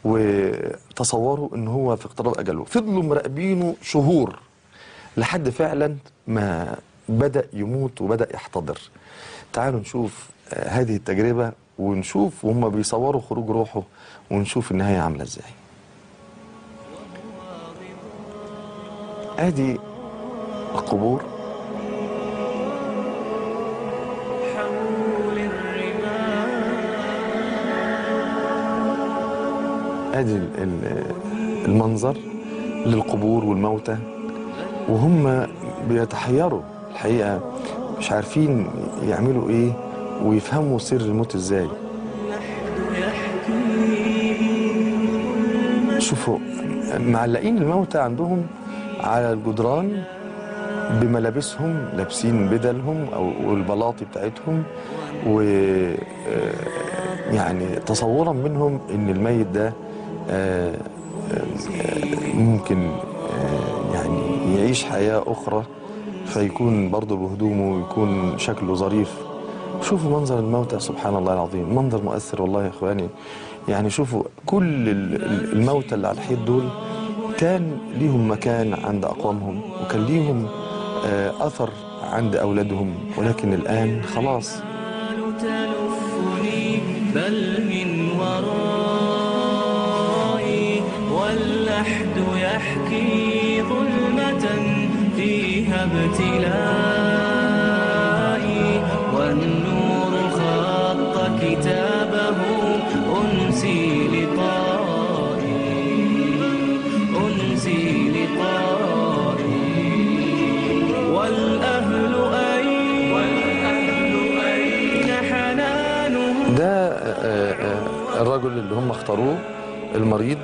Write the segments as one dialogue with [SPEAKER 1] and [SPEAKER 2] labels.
[SPEAKER 1] وتصوروا ان هو في اقتراب اجله، فضلوا مراقبينه شهور لحد فعلا ما بدأ يموت وبدأ يحتضر. تعالوا نشوف هذه التجربة ونشوف وهم بيصوروا خروج روحه ونشوف النهاية عاملة ازاي. ادي القبور، ادي المنظر للقبور والموتى وهم بيتحيروا الحقيقة، مش عارفين يعملوا ايه ويفهموا سر الموت ازاي. شوفوا معلقين الموتى عندهم على الجدران بملابسهم، لابسين بدلهم او البلاطي بتاعتهم، و يعني تصورا منهم ان الميت ده ممكن يعني يعيش حياة اخرى، فيكون برضه بهدومه ويكون شكله ظريف. شوفوا منظر الموتى، سبحان الله العظيم، منظر مؤثر والله يا اخواني. يعني شوفوا كل الموتى اللي على الحيط دول كان ليهم مكان عند اقوامهم وكان ليهم اثر عند اولادهم، ولكن الان خلاص.
[SPEAKER 2] تلفني بل من ورائي واللحد يحكي ظلمة فيها ابتلائي والنور خط كتابه أنسي لقائي أنسي لقائي والأهل أين حنانهم.
[SPEAKER 1] ده الرجل اللي هم اختاروه المريض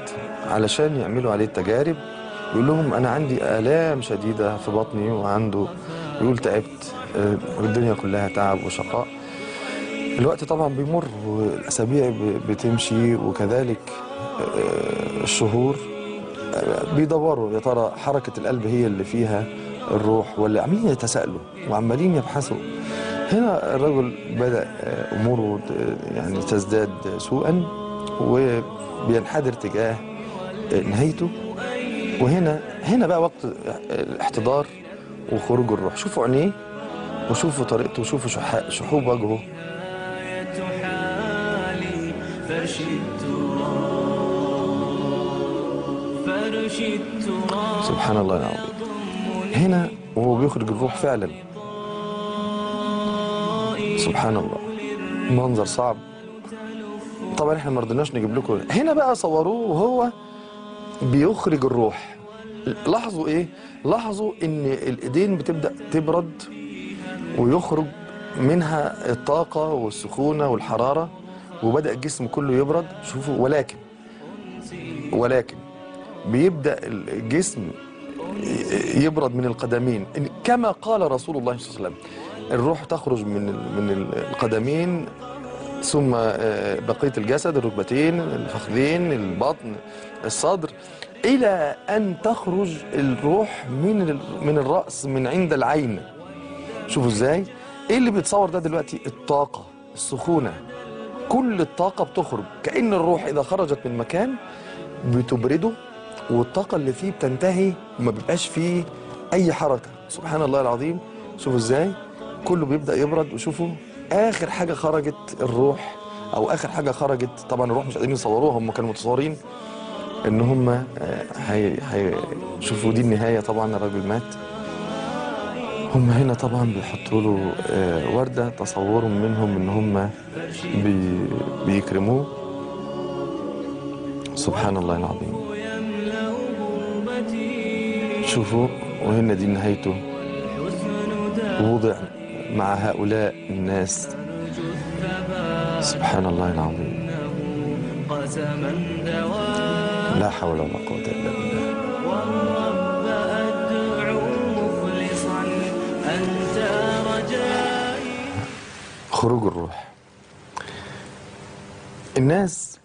[SPEAKER 1] علشان يعملوا عليه التجارب، يقول لهم انا عندي آلام شديدة في بطني، وعنده يقول تعبت، الدنيا كلها تعب وشقاء. الوقت طبعا بيمر والاسابيع بتمشي وكذلك الشهور، بيدوروا يا ترى حركة القلب هي اللي فيها الروح ولا، عمالين يتساءلوا وعمالين يبحثوا. هنا الرجل بدأ أموره يعني تزداد سوءا وبينحدر تجاه نهايته. وهنا بقى وقت الاحتضار وخروج الروح. شوفوا عينيه وشوفوا طريقته وشوفوا شحوب وجهه. سبحان الله العظيم. هنا وهو بيخرج الروح فعلا، سبحان الله، منظر صعب. طبعا احنا ما رضيناش نجيب لكم. هنا بقى صوروه وهو بيخرج الروح. لاحظوا ايه؟ لاحظوا ان الايدين بتبدأ تبرد ويخرج منها الطاقة والسخونة والحرارة، وبدأ الجسم كله يبرد. شوفوا، ولكن بيبدأ الجسم يبرد من القدمين، كما قال رسول الله صلى الله عليه وسلم: الروح تخرج من القدمين ثم بقية الجسد، الركبتين، الفخذين، البطن، الصدر، إلى أن تخرج الروح من الرأس، من عند العين. شوفوا ازاي؟ ايه اللي بيتصور ده دلوقتي؟ الطاقة، السخونة، كل الطاقة بتخرج، كأن الروح إذا خرجت من مكان بتبرده، والطاقة اللي فيه بتنتهي وما بيبقاش فيه أي حركة. سبحان الله العظيم. شوفوا ازاي كله بيبدأ يبرد. وشوفوا آخر حاجة خرجت الروح، أو آخر حاجة خرجت، طبعا الروح مش قادرين يصوروها، هم كانوا متصورين إن هم شوفوا دي النهاية. طبعا الراجل مات. هم هنا طبعا بيحطوا له وردة، تصوروا منهم إن هم بيكرموه. سبحان الله العظيم. شوفوا، وهنا دي نهايته، ووضع مع هؤلاء الناس. سبحان الله العظيم. لا حول ولا قوة إلا بالله. خروج الروح. الناس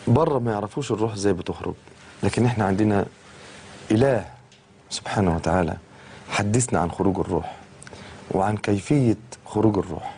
[SPEAKER 1] بره ما يعرفوش الروح ازاي بتخرج، لكن احنا عندنا إله سبحانه وتعالى حدثنا عن خروج الروح وعن كيفية خروج الروح.